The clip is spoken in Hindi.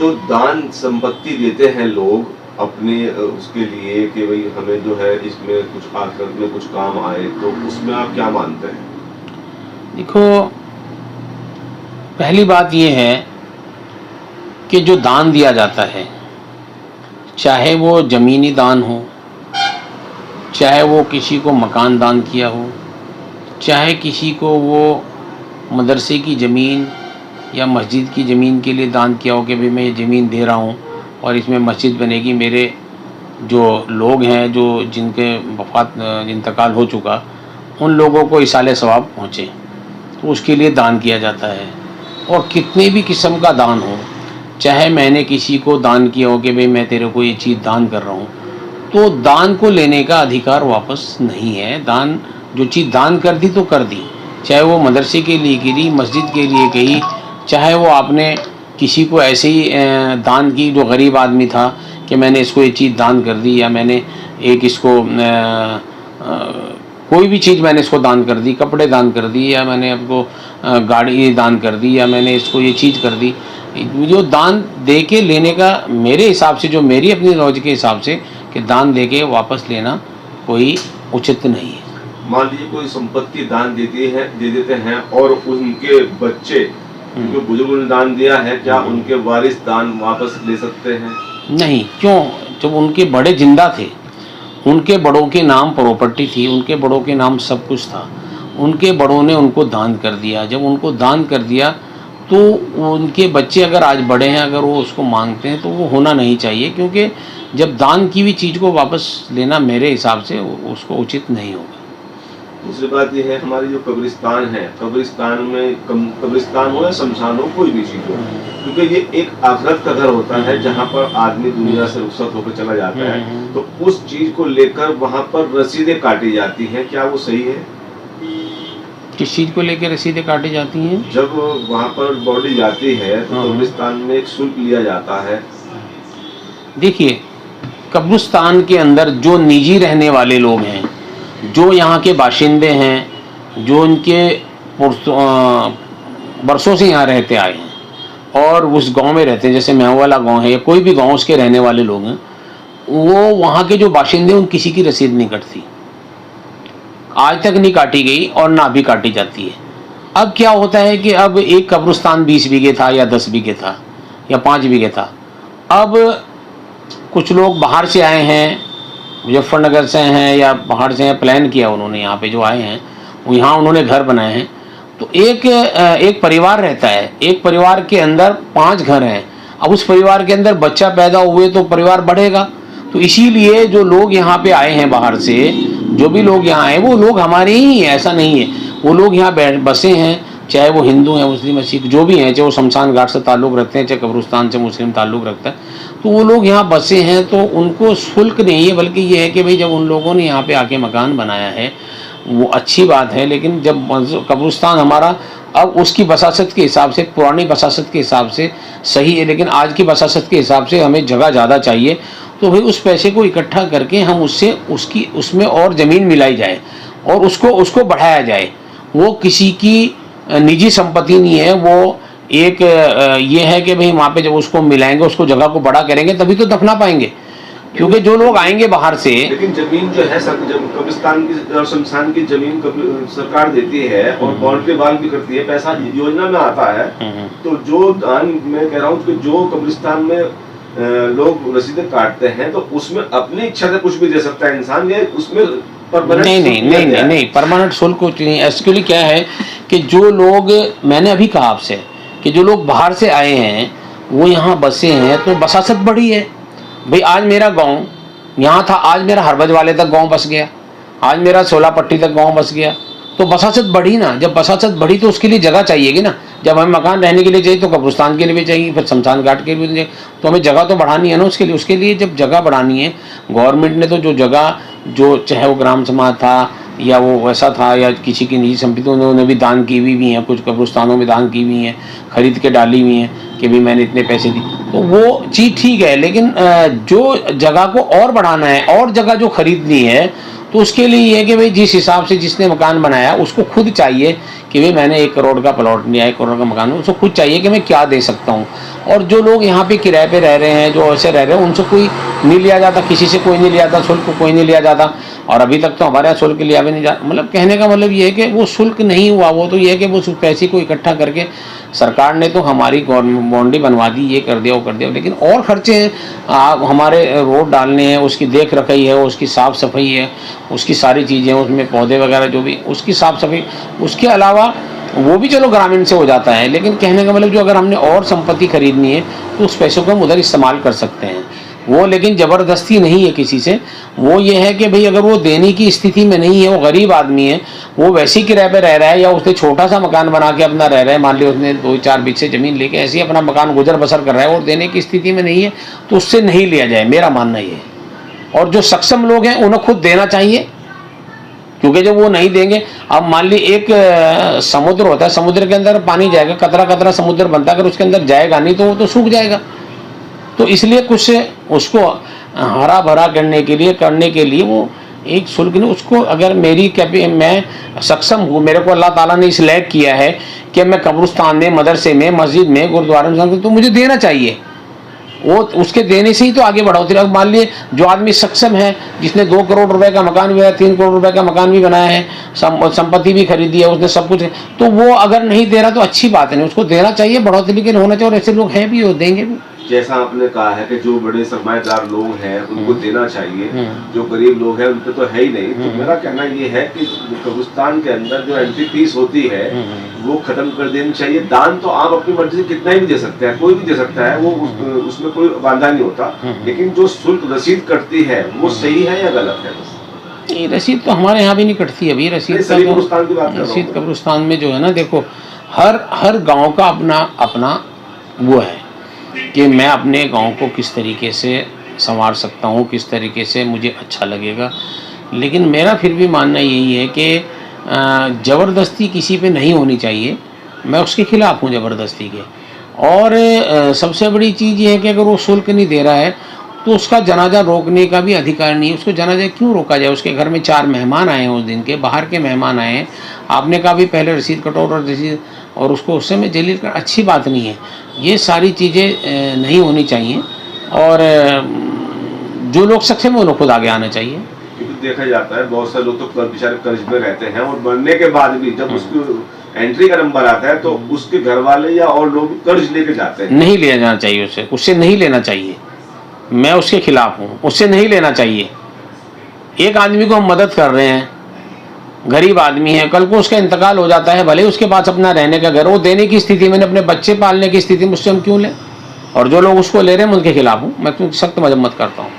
जो दान संपत्ति देते हैं लोग अपने उसके लिए कि भाई हमें जो है इसमें कुछ आखिरत में कुछ काम आए, तो उसमें आप क्या मानते हैं? देखो, पहली बात ये है कि जो दान दिया जाता है, चाहे वो ज़मीनी दान हो, चाहे वो किसी को मकान दान किया हो, चाहे किसी को वो मदरसे की ज़मीन या मस्जिद की ज़मीन के लिए दान किया हो कि भाई मैं ये ज़मीन दे रहा हूँ और इसमें मस्जिद बनेगी, मेरे जो लोग हैं जो जिनके वफ़ात इंतकाल हो चुका उन लोगों को इसाले सवाब पहुँचे, तो उसके लिए दान किया जाता है। और कितने भी किस्म का दान हो, चाहे मैंने किसी को दान किया हो कि भाई मैं तेरे को ये चीज़ दान कर रहा हूँ, तो दान को लेने का अधिकार वापस नहीं है। दान, जो चीज़ दान कर दी तो कर दी, चाहे वो मदरसे के लिए करी, मस्जिद के लिए कही, चाहे वो आपने किसी को ऐसे ही दान की जो गरीब आदमी था कि मैंने इसको ये चीज़ दान कर दी, या मैंने एक इसको कोई भी चीज़ मैंने इसको दान कर दी, कपड़े दान कर दी, या मैंने आपको गाड़ी दान कर दी, या मैंने इसको ये चीज़ कर दी। जो दान दे के लेने का मेरे हिसाब से, जो मेरी अपनी नॉलेज के हिसाब से, कि दान दे के वापस लेना कोई उचित नहीं है। मान लीजिए कोई संपत्ति दान दे देते हैं और उनके बच्चे, उनके बुजुर्गों ने दान दिया है, क्या उनके वारिस दान वापस ले सकते हैं? नहीं, क्यों? जब उनके बड़े जिंदा थे, उनके बड़ों के नाम प्रॉपर्टी थी, उनके बड़ों के नाम सब कुछ था, उनके बड़ों ने उनको दान कर दिया। जब उनको दान कर दिया तो उनके बच्चे अगर आज बड़े हैं, अगर वो उसको मांगते हैं तो वो होना नहीं चाहिए, क्योंकि जब दान की हुई चीज़ को वापस लेना मेरे हिसाब से उसको उचित नहीं होगा। दूसरी बात यह है, हमारी जो कब्रिस्तान है, कब्रिस्तान में कब्रिस्तान हो या शमशान हो, कोई भी चीज़ हो, क्योंकि ये एक आखिरत का घर होता है जहाँ पर आदमी दुनिया से रुखसत होकर चला जाता है, तो उस चीज़ को लेकर वहाँ पर रसीदें काटी जाती हैं, क्या वो सही है? किस चीज़ को लेकर रसीदें काटी जाती हैं? जब वहाँ पर बॉडी जाती है तो कब्रिस्तान में एक शुल्क लिया जाता है। देखिए, कब्रिस्तान के अंदर जो निजी रहने वाले लोग हैं, जो यहाँ के बाशिंदे हैं, जो इनके बरसों से यहाँ रहते आए हैं और उस गांव में रहते हैं, जैसे महू वाला गाँव है या कोई भी गाँव उसके रहने वाले लोग हैं, वो वहाँ के जो बाशिंदे, उन किसी की रसीद नहीं कटती, आज तक नहीं काटी गई और ना भी काटी जाती है। अब क्या होता है कि अब एक कब्रिस्तान 20 बीघे था या 10 बीघे था या 5 बीघे था, अब कुछ लोग बाहर से आए हैं, मुजफ्फरनगर से हैं या बाहर से हैं, प्लान किया उन्होंने, यहाँ पे जो आए हैं वो यहाँ उन्होंने घर बनाए हैं, तो एक परिवार रहता है, एक परिवार के अंदर 5 घर हैं। अब उस परिवार के अंदर बच्चा पैदा हुए तो परिवार बढ़ेगा, तो इसीलिए जो लोग यहाँ पे आए हैं बाहर से, जो भी लोग यहाँ आए वो लोग हमारे ही हैं, ऐसा नहीं है, वो लोग यहाँ बसे हैं, चाहे वो हिंदू हैं, मुस्लिम, सिख, जो भी हैं, चाहे वो शमशान घाट से ताल्लुक़ रखते हैं, चाहे कब्रिस्तान से मुस्लिम ताल्लुक़ रखता है, तो वो लोग यहाँ बसे हैं, तो उनको शुल्क नहीं है, बल्कि ये है कि भाई जब उन लोगों ने यहाँ पे आके मकान बनाया है वो अच्छी बात है, लेकिन जब कब्रिस्तान हमारा अब उसकी बसासत के हिसाब से, पुरानी बसासत के हिसाब से सही है, लेकिन आज की बसासत के हिसाब से हमें जगह ज़्यादा चाहिए, तो भाई उस पैसे को इकट्ठा करके हम उसमें और ज़मीन मिलाई जाए और उसको बढ़ाया जाए। वो किसी की निजी संपत्ति नहीं है, वो एक ये है कि भाई वहाँ पे जब उसको मिलाएंगे, उसको जगह को बड़ा करेंगे, तभी तो दफना पाएंगे, क्योंकि जो लोग आएंगे बाहर से। लेकिन जमीन जो है जब कब्रिस्तान की और शमशान की जमीन सरकार देती है और बाउंड्री वाल भी करती है, पैसा योजना में आता है, तो जो दान मैं कह रहा हूँ कि जो कब्रिस्तान में लोग रसीदें काटते हैं, तो उसमें अपनी इच्छा से कुछ भी दे सकता है इंसान, या उसमें नहीं, परमानेंट शुल्क कुछ नहीं। एक्चुअली क्या है कि जो लोग, मैंने अभी कहा आपसे कि जो लोग बाहर से आए हैं वो यहाँ बसे हैं, तो बसासत बढ़ी है। भाई आज मेरा गांव यहाँ था, आज मेरा हरबज वाले तक गांव बस गया, आज मेरा सोला पट्टी तक गांव बस गया, तो बसासत बढ़ी ना। जब बसासत बढ़ी तो उसके लिए जगह चाहिएगी ना। जब हमें मकान रहने के लिए चाहिए तो कब्रिस्तान के लिए भी चाहिए, फिर शमशान घाट के लिए भी चाहिए, तो हमें जगह तो बढ़ानी है ना उसके लिए जब जगह बढ़ानी है, गवर्नमेंट ने तो जो जगह, जो चाहे वो ग्राम समाज था या वो वैसा था या किसी की निजी संपत्ति, उन्होंने भी दान की हुई भी हैं, कुछ कब्रिस्तानों में दान की हुई हैं, खरीद के डाली हुई हैं कि भाई मैंने इतने पैसे दी, तो वो चीज़ ठीक है। लेकिन जो जगह को और बढ़ाना है और जगह जो खरीदनी है तो उसके लिए ये है कि भाई जिस हिसाब से जिसने मकान बनाया उसको खुद चाहिए कि भाई मैंने 1 करोड़ का प्लॉट लिया, 1 करोड़ का मकान, उसको खुद चाहिए कि मैं क्या दे सकता हूँ। और जो लोग यहाँ पे किराए पे रह रहे हैं, जो ऐसे रह रहे हैं, उनसे कोई नहीं लिया जाता, किसी से कोई नहीं लिया जाता, शुल्क कोई नहीं लिया जाता। और अभी तक तो हमारे यहाँ शुल्क लिया भी नहीं जाता। मतलब कहने का मतलब ये है कि वो शुल्क नहीं हुआ, वो तो ये है कि वो पैसे को इकट्ठा करके सरकार ने तो हमारी बाउंड्री बनवा दी, ये कर दिया, वो कर दिया, लेकिन और खर्चे हैं। हमारे रोड डालने हैं, उसकी देख रखाई है, उसकी साफ़ सफाई है, उसकी सारी चीज़ें, उसमें पौधे वगैरह जो भी, उसकी साफ़ सफाई, उसके अलावा वो भी चलो ग्रामीण से हो जाता है। लेकिन कहने का मतलब जो अगर हमने और संपत्ति खरीदनी है तो उस पैसों को हम उधर इस्तेमाल कर सकते हैं। वो लेकिन ज़बरदस्ती नहीं है किसी से। वो ये है कि भाई अगर वो देने की स्थिति में नहीं है, वो गरीब आदमी है, वो वैसे ही किराए पे रह रहा है या उसने छोटा सा मकान बना के अपना रह रहा है, मान लिया उसने 2-4 बीघे ज़मीन लेके ऐसे ही अपना मकान गुजर बसर कर रहा है और देने की स्थिति में नहीं है, तो उससे नहीं लिया जाए, मेरा मानना ये है। और जो सक्षम लोग हैं उन्हें खुद देना चाहिए, क्योंकि जब वो नहीं देंगे, अब मान ली एक समुद्र होता है, समुद्र के अंदर पानी जाएगा, कतरा कतरा समुद्र बनता है, अगर उसके अंदर जाएगा नहीं तो वो तो सूख जाएगा। तो इसलिए कुछ उसको हरा भरा करने के लिए वो एक शुल्क नहीं, उसको अगर मैं सक्षम हूँ, मेरे को अल्लाह ताला ने इस लायक किया है कि मैं कब्रिस्तान में, मदरसे में, मस्जिद में, गुरुद्वारे में, तो मुझे देना चाहिए। वो उसके देने से ही तो आगे बढ़ोतरी। अब मान लिए जो आदमी सक्षम है, जिसने 2 करोड़ रुपए का मकान भी बनाया, 3 करोड़ रुपए का मकान भी बनाया है, संपत्ति भी खरीदी है उसने, सब कुछ है, तो वो अगर नहीं दे रहा तो अच्छी बात नहीं, उसको देना चाहिए, बढ़ोतरी के लिए होना चाहिए। और ऐसे लोग हैं भी, वो देंगे भी। जैसा आपने कहा है कि जो बड़े सरमाएदार लोग हैं उनको देना चाहिए, जो गरीब लोग हैं उन पे तो है ही नहीं। तो मेरा कहना ये है कि कब्रिस्तान के अंदर जो एंट्री फीस होती है वो खत्म कर देनी चाहिए। दान तो आप अपनी मर्जी से कितना भी दे सकते हैं, कोई भी दे सकता है, वो उसमें कोई बाधा नहीं होता, लेकिन जो शुल्क रसीद कटती है वो सही है या गलत है? ये रसीद तो हमारे यहाँ भी नहीं कटती है। अभी रसीद कब्रिस्तान में जो है ना, देखो हर गाँव का अपना वो है कि मैं अपने गांव को किस तरीके से संवार सकता हूं, किस तरीके से मुझे अच्छा लगेगा। लेकिन मेरा फिर भी मानना यही है कि ज़बरदस्ती किसी पे नहीं होनी चाहिए। मैं उसके खिलाफ़ हूं ज़बरदस्ती के। और सबसे बड़ी चीज़ ये है कि अगर वो शुल्क नहीं दे रहा है तो उसका जनाजा रोकने का भी अधिकार नहीं है। उसको जनाजा क्यों रोका जाए? उसके घर में 4 मेहमान आए हैं उस दिन के, बाहर के मेहमान आए हैं, आपने कहा भी पहले रसीद कटो और रसीद, और उसको उस समय जलील कर, अच्छी बात नहीं है। ये सारी चीज़ें नहीं होनी चाहिए। और जो लोग सक्षम है उन्हें खुद आगे आना चाहिए। क्योंकि देखा जाता है बहुत सारे लोग तो बेचारे कर्ज में रहते हैं और मरने के बाद भी जब उसकी एंट्री का नंबर आता है तो उसके घर वाले या और लोग कर्ज लेके जाते हैं। नहीं लिया जाना चाहिए, उससे नहीं लेना चाहिए। मैं उसके खिलाफ हूँ, उससे नहीं लेना चाहिए। एक आदमी को हम मदद कर रहे हैं, गरीब आदमी है, कल को उसका इंतकाल हो जाता है, भले उसके पास अपना रहने का घर, वो देने की स्थिति में, अपने बच्चे पालने की स्थिति में, उससे हम क्यों लें? और जो लोग उसको ले रहे हैं मैं उनके खिलाफ हूँ, मैं सख्त मजम्मत करता हूँ।